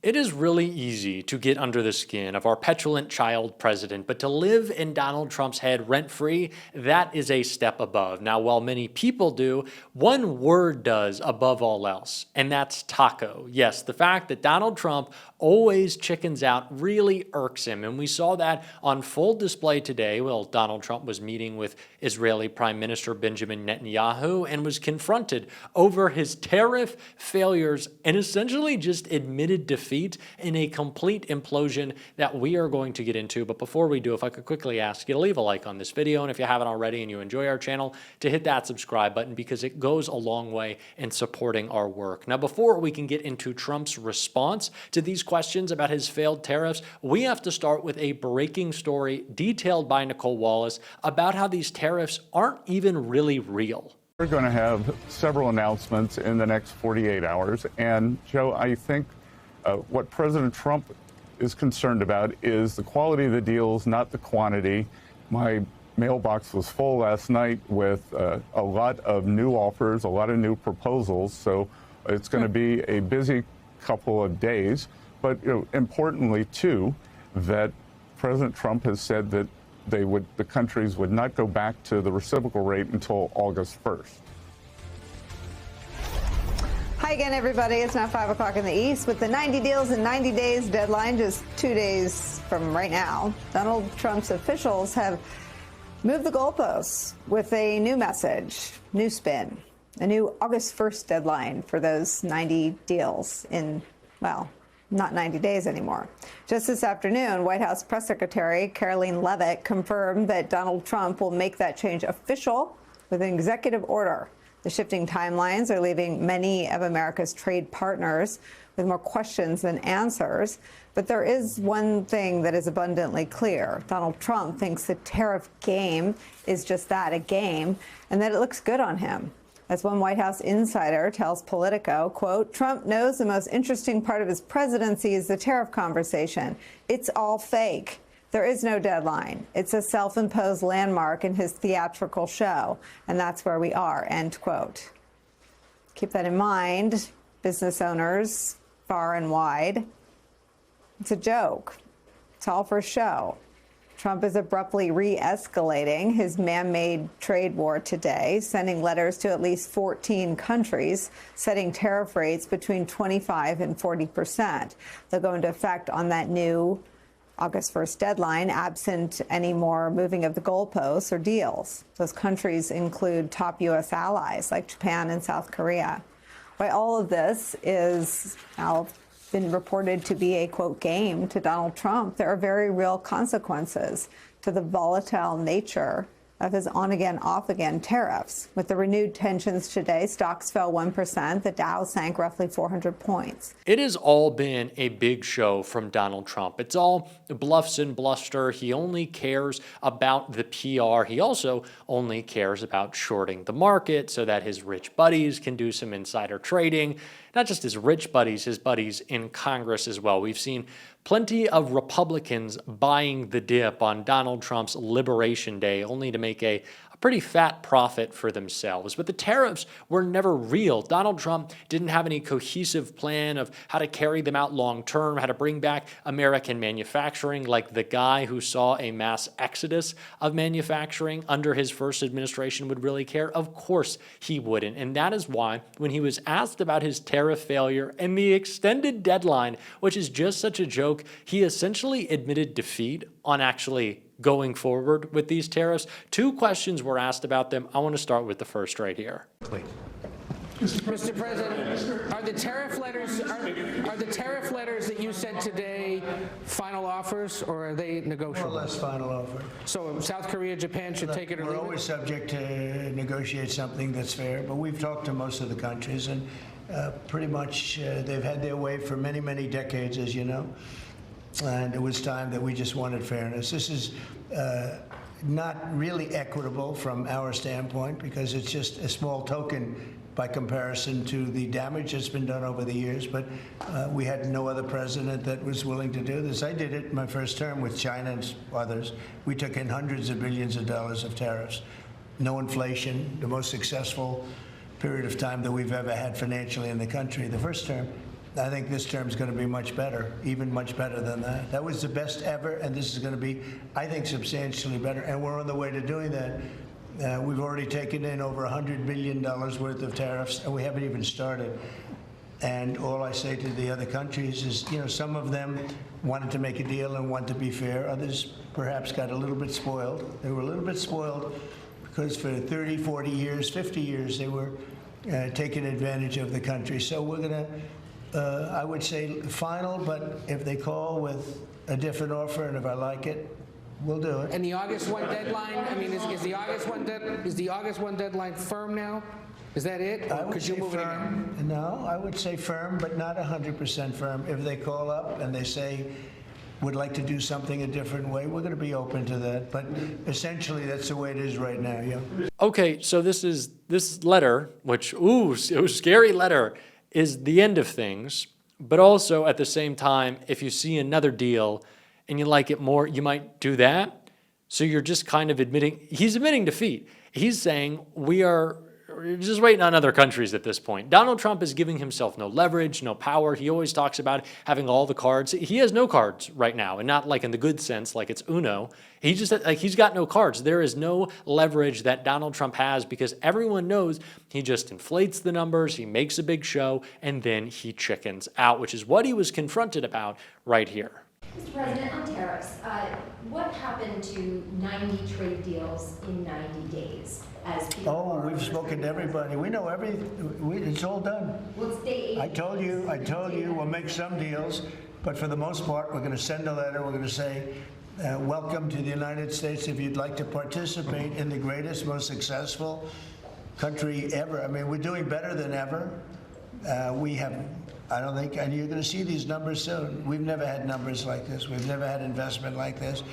It is really easy to get under the skin of our petulant child president, but to live in Donald Trump's head rent-free, that is a step above. Now, while many people do, one word does above all else, and that's taco. Yes, the fact that Donald Trump always chickens out really irks him, and we saw that on full display today while Donald Trump was meeting with Israeli Prime Minister Benjamin Netanyahu and was confronted over his tariff failures and essentially just admitted defeat in a complete implosion that we are going to get into. But before we do, if I could quickly ask you to leave a like on this video, and if you haven't already and you enjoy our channel, to hit that subscribe button because it goes a long way in supporting our work. Now, before we can get into Trump's response to these questions about his failed tariffs, we have to start with a breaking story detailed by Nicole Wallace about how these tariffs aren't even really real. We're going to have several announcements in the next 48 hours. And Joe, I think what President Trump is concerned about is the quality of the deals, not the quantity. My mailbox was full last night with a lot of new offers, a lot of new proposals. So it's going to be a busy couple of days. But importantly, too, that President Trump has said that the countries would not go back to the reciprocal rate until August 1st. Hi again, everybody. It's now 5 o'clock in the East with the 90 deals in 90 days deadline just 2 days from right now. Donald Trump's officials have moved the goalposts with a new message, new spin, a new August 1st deadline for those 90 deals in, well, not 90 days anymore. Just this afternoon, White House Press Secretary Karoline Leavitt confirmed that Donald Trump will make that change official with an executive order. The shifting timelines are leaving many of America's trade partners with more questions than answers. But there is one thing that is abundantly clear. Donald Trump thinks the tariff game is just that, a game, and that it looks good on him. As one White House insider tells Politico, quote, Trump knows the most interesting part of his presidency is the tariff conversation. It's all fake. There is no deadline. It's a self-imposed landmark in his theatrical show, and that's where we are, end quote. Keep that in mind, business owners far and wide. It's a joke. It's all for show. Trump is abruptly re-escalating his man-made trade war today, sending letters to at least 14 countries, setting tariff rates between 25% and 40%. They'll go into effect on that new August 1st deadline, absent any more moving of the goalposts or deals. Those countries include top U.S. allies like Japan and South Korea. Why all of this is now been reported to be a, quote, game to Donald Trump, there are very real consequences to the volatile nature of his on-again, off-again tariffs. With the renewed tensions today, stocks fell 1%. The Dow sank roughly 400 points. It has all been a big show from Donald Trump. It's all bluffs and bluster. He only cares about the PR. He also only cares about shorting the market so that his rich buddies can do some insider trading. Not just his rich buddies, his buddies in Congress as well. We've seen plenty of Republicans buying the dip on Donald Trump's Liberation Day, only to make a pretty fat profit for themselves. But the tariffs were never real. Donald Trump didn't have any cohesive plan of how to carry them out long term, how to bring back American manufacturing, like the guy who saw a mass exodus of manufacturing under his first administration would really care. Of course he wouldn't. And that is why when he was asked about his tariff failure and the extended deadline, which is just such a joke, he essentially admitted defeat on actually going forward with these tariffs. Two questions were asked about them. I want to start with the first right here. Mr. President, are the tariff letters that you sent today final offers, or are they negotiable? More or less final offer. So South Korea, Japan should take it or leave it? We're always subject to negotiate something that's fair, but we've talked to most of the countries, and pretty much they've had their way for many, many decades, as you know. And it was time that we just wanted fairness. This is not really equitable from our standpoint because it's just a small token by comparison to the damage that's been done over the years. But we had no other president that was willing to do this. I did it in my first term with China and others. We took in hundreds of billions of dollars of tariffs. No inflation, the most successful period of time that we've ever had financially in the country. The first term, I think this term's going to be much better, even much better than that. That was the best ever, and this is going to be, I think, substantially better, and we're on the way to doing that. We've already taken in over $100 billion worth of tariffs, and we haven't even started. And all I say to the other countries is, you know, some of them wanted to make a deal and want to be fair. Others perhaps got a little bit spoiled. They were a little bit spoiled because for 30, 40 years, 50 years, they were taking advantage of the country. So we're going to, I would say final, but if they call with a different offer and if I like it, we'll do it. And the August 1 deadline, I mean, is the August 1 deadline firm now? Is that it? I would say move it again? firm. No, I would say firm, but not 100% firm. If they call up and they say, would like to do something a different way, we're going to be open to that. But essentially, that's the way it is right now, yeah. Okay, so this letter, which, ooh, scary letter, is the end of things. But also, at the same time, if you see another deal and you like it more, you might do that. So you're just kind of he's admitting defeat. He's saying we're just waiting on other countries at this point. Donald Trump is giving himself no leverage, no power. He always talks about having all the cards. He has no cards right now, and not like in the good sense, like it's Uno. He's got no cards. There is no leverage that Donald Trump has because everyone knows he just inflates the numbers, he makes a big show, and then he chickens out, which is what he was confronted about right here. Mr. President, on tariffs, what happened to 90 trade deals in 90 days? We've spoken to everybody. We know it's all done. Well, it's day 8. I told you, we'll make some deals, but for the most part, we're going to send a letter. We're going to say, welcome to the United States. If you'd like to participate in the greatest, most successful country ever. I mean, we're doing better than ever. I don't think, and you're going to see these numbers soon. We've never had numbers like this. We've never had investment like this.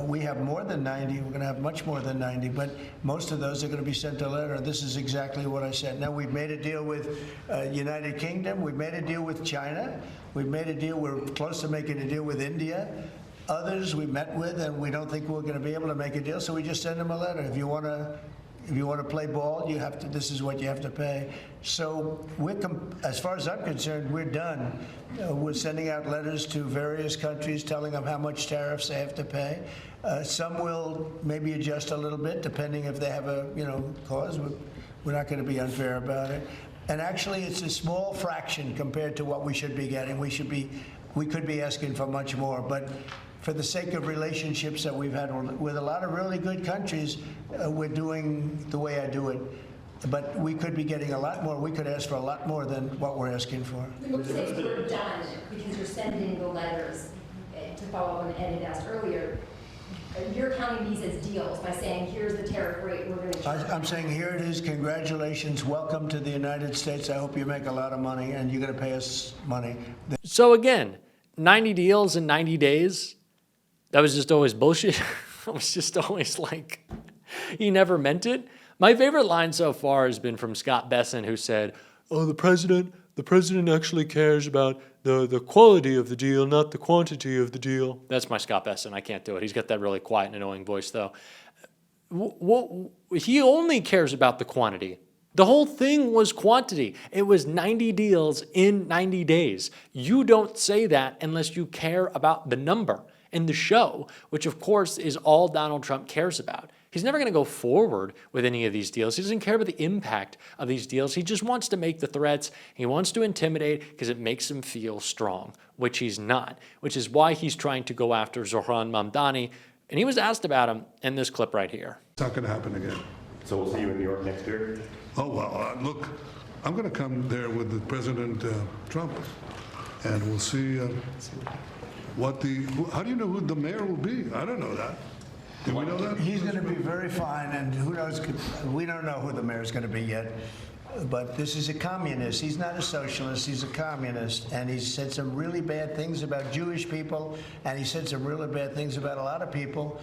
We have more than 90. We're going to have much more than 90, but most of those are going to be sent a letter. This is exactly what I said. Now, we've made a deal with United Kingdom. We've made a deal with China. We've made a deal. We're close to making a deal with India. Others we met with, and we don't think we're going to be able to make a deal, so we just send them a letter. If you want to play ball, you have to. This is what you have to pay. So, as far as I'm concerned, we're done. We're sending out letters to various countries, telling them how much tariffs they have to pay. Some will maybe adjust a little bit, depending if they have a cause. We're not going to be unfair about it. And actually, it's a small fraction compared to what we should be getting. We could be asking for much more, but for the sake of relationships that we've had with a lot of really good countries, we're doing the way I do it. But we could be getting a lot more. We could ask for a lot more than what we're asking for. It looks like we're done because you're sending the letters. To follow up on Ed had asked earlier, you're counting these as deals by saying, here's the tariff rate we're going to charge. I'm saying, here it is. Congratulations. Welcome to the United States. I hope you make a lot of money, and you're going to pay us money. So again, 90 deals in 90 days. That was just always bullshit. It was just always like, he never meant it. My favorite line so far has been from Scott Besson, who said, oh, the president actually cares about the quality of the deal, not the quantity of the deal. That's my Scott Besson. I can't do it. He's got that really quiet and annoying voice, though. He only cares about the quantity. The whole thing was quantity. It was 90 deals in 90 days. You don't say that unless you care about the number and the show, which of course is all Donald Trump cares about. He's never going to go forward with any of these deals. He doesn't care about the impact of these deals. He just wants to make the threats. He wants to intimidate because it makes him feel strong, which he's not, which is why he's trying to go after Zohran Mamdani. And he was asked about him in this clip right here. It's not going to happen again. So we'll see you in New York next year? Oh, well, look, I'm going to come there with the President Trump, and we'll see how do you know who the mayor will be? I don't know that. Do we know that? He's going to be very fine, and who knows? We don't know who the mayor's going to be yet. But this is a communist. He's not a socialist. He's a communist. And he said some really bad things about Jewish people, and he said some really bad things about a lot of people.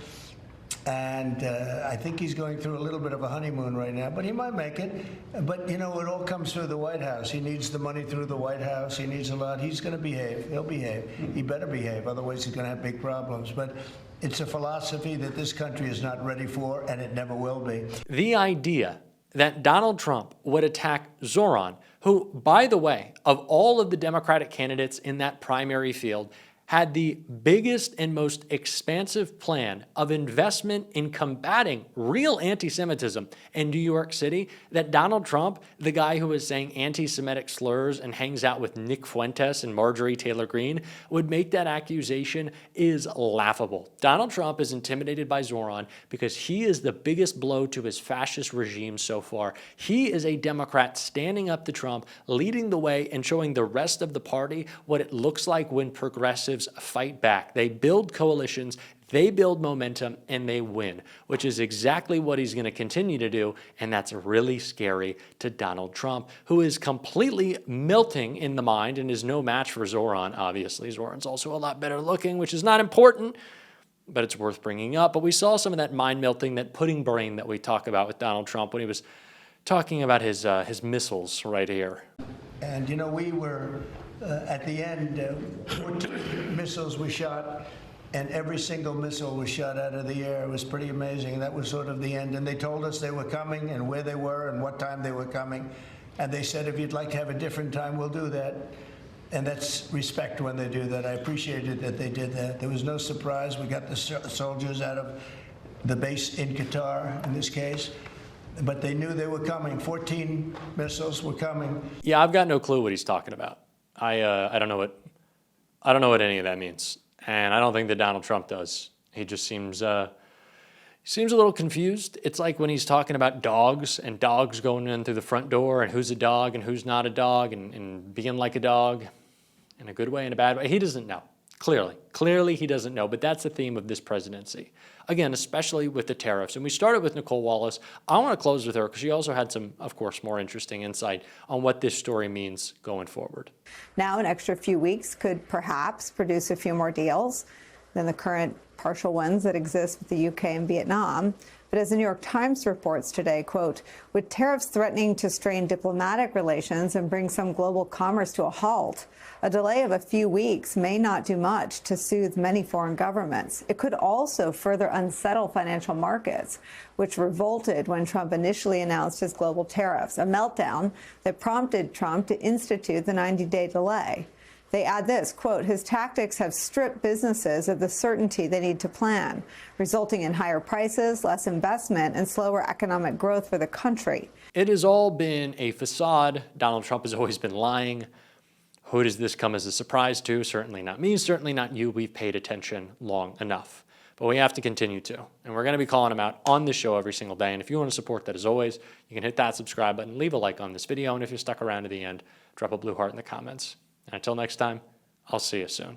And I think he's going through a little bit of a honeymoon right now, but he might make it. But, it all comes through the White House. He needs the money through the White House. He needs a lot. He's going to behave. He'll behave. He better behave. Otherwise, he's going to have big problems. But it's a philosophy that this country is not ready for, and it never will be. The idea that Donald Trump would attack Zoran, who, by the way, of all of the Democratic candidates in that primary field, had the biggest and most expansive plan of investment in combating real anti-Semitism in New York City, that Donald Trump, the guy who was saying anti-Semitic slurs and hangs out with Nick Fuentes and Marjorie Taylor Greene, would make that accusation is laughable. Donald Trump is intimidated by Zoran because he is the biggest blow to his fascist regime so far. He is a Democrat standing up to Trump, leading the way and showing the rest of the party what it looks like when progressives fight back. They build coalitions, they build momentum, and they win, which is exactly what he's going to continue to do, and that's really scary to Donald Trump, who is completely melting in the mind and is no match for Zoran, obviously. Zoran's also a lot better looking, which is not important, but it's worth bringing up. But we saw some of that mind melting, that pudding brain that we talk about with Donald Trump when he was talking about his missiles right here. And, you know, we were, at the end, 14 missiles were shot, and every single missile was shot out of the air. It was pretty amazing. That was sort of the end. And they told us they were coming and where they were and what time they were coming. And they said, if you'd like to have a different time, we'll do that. And that's respect when they do that. I appreciated that they did that. There was no surprise. We got the soldiers out of the base in Qatar, in this case. But they knew they were coming. 14 missiles were coming. Yeah, I've got no clue what he's talking about. I don't know what any of that means, and I don't think that Donald Trump does. He just seems a little confused. It's like when he's talking about dogs and dogs going in through the front door and who's a dog and who's not a dog and being like a dog in a good way and a bad way. He doesn't know. Clearly he doesn't know, but that's the theme of this presidency. Again, especially with the tariffs. And we started with Nicole Wallace. I want to close with her because she also had some, of course, more interesting insight on what this story means going forward. Now, an extra few weeks could perhaps produce a few more deals than the current partial ones that exist with the UK and Vietnam. But as the New York Times reports today, quote, with tariffs threatening to strain diplomatic relations and bring some global commerce to a halt, a delay of a few weeks may not do much to soothe many foreign governments. It could also further unsettle financial markets, which revolted when Trump initially announced his global tariffs, a meltdown that prompted Trump to institute the 90-day delay. They add this, quote, his tactics have stripped businesses of the certainty they need to plan, resulting in higher prices, less investment, and slower economic growth for the country. It has all been a facade. Donald Trump has always been lying. Who does this come as a surprise to? Certainly not me, certainly not you. We've paid attention long enough. But we have to continue to. And we're going to be calling him out on this show every single day. And if you want to support that, as always, you can hit that subscribe button, leave a like on this video, and if you're stuck around to the end, drop a blue heart in the comments. And until next time, I'll see you soon.